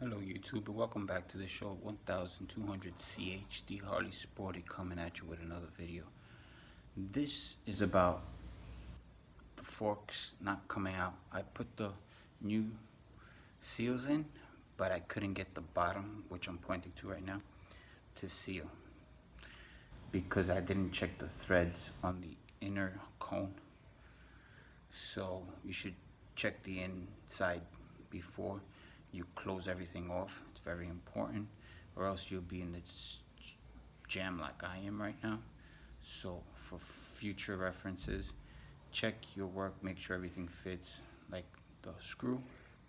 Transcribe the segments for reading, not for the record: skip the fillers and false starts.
Hello YouTube and welcome back to the show. 1200 CHD Harley Sporty coming at you with another video. This is about the forks not coming out. I put the new seals in, but I couldn't get the bottom, which I'm pointing to right now, to seal because I didn't check the threads on the inner cone. So you should check the inside before you close everything off. It's very important, or else you'll be in this jam like I am right now. So for future references, check your work, make sure everything fits, like the screw,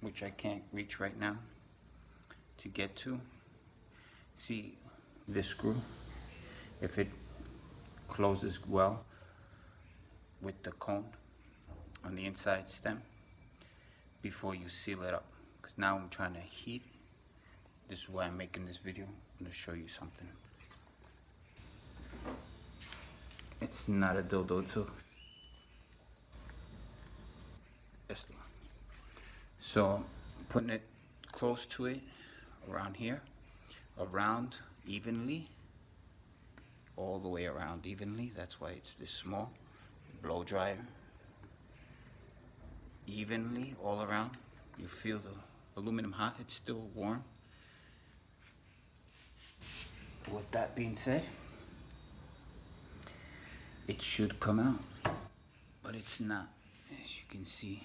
which I can't reach right now to get to. See this screw, if it closes well with the cone on the inside stem before you seal it up, because now I'm trying to heat. This is why I'm making this video. I'm going to show you something. It's not a dildo too. So I'm putting it close to it, around here, around evenly, all the way around evenly. That's why it's this small. Blow dryer, evenly all around. You feel the aluminum hot, it's still warm. With that being said, it should come out, but it's not. As you can see,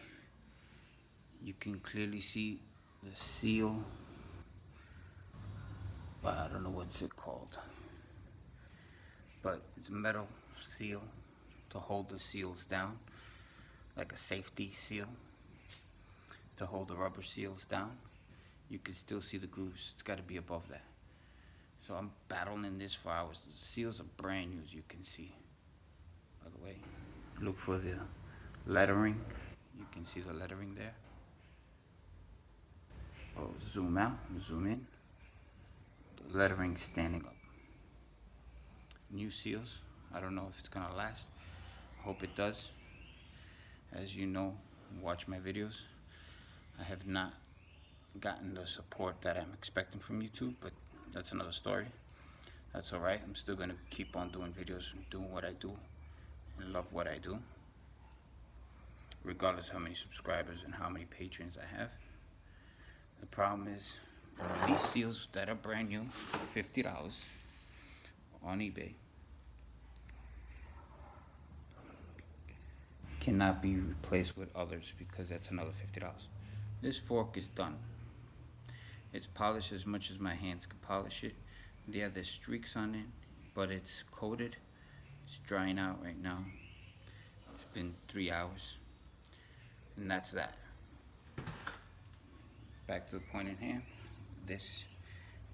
you can clearly see the seal. I don't know what's it called, but it's a metal seal to hold the seals down, like a safety seal to hold the rubber seals down. You can still see the grooves. It's got to be above that. So I'm battling this for hours. The seals are brand new, as you can see. By the way, look for the lettering. You can see the lettering there. Oh, zoom out, zoom in. The lettering standing up. New seals. I don't know if it's gonna last. Hope it does. As you know, watch my videos, I have not gotten the support that I'm expecting from YouTube, but that's another story. That's alright. I'm still gonna keep on doing videos and doing what I do and love what I do, regardless how many subscribers and how many patrons I have. The problem is these seals that are brand new, $50 on eBay, cannot be replaced with others because that's another $50. This fork is done. It's polished as much as my hands can polish it. Yeah, there's streaks on it, but it's coated. It's drying out right now. It's been 3 hours, and that's that. Back to the point at hand. This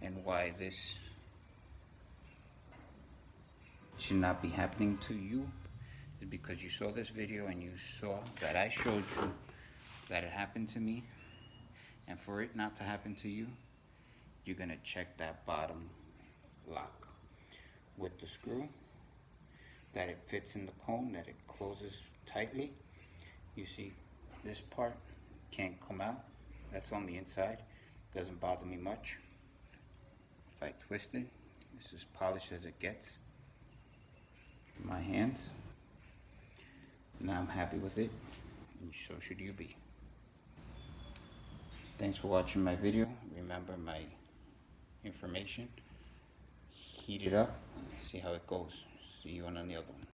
and why this should not be happening to you is because you saw this video and you saw that I showed you that it happened to me, and for it not to happen to you, you're gonna check that bottom lock with the screw, that it fits in the cone, that it closes tightly. You see this part can't come out. That's on the inside. Doesn't bother me much. If I twist it, it's as polished as it gets in my hands. Now I'm happy with it, and so should you be. Thanks for watching my video. Remember my information. Heat it up, see how it goes. See you on the other one.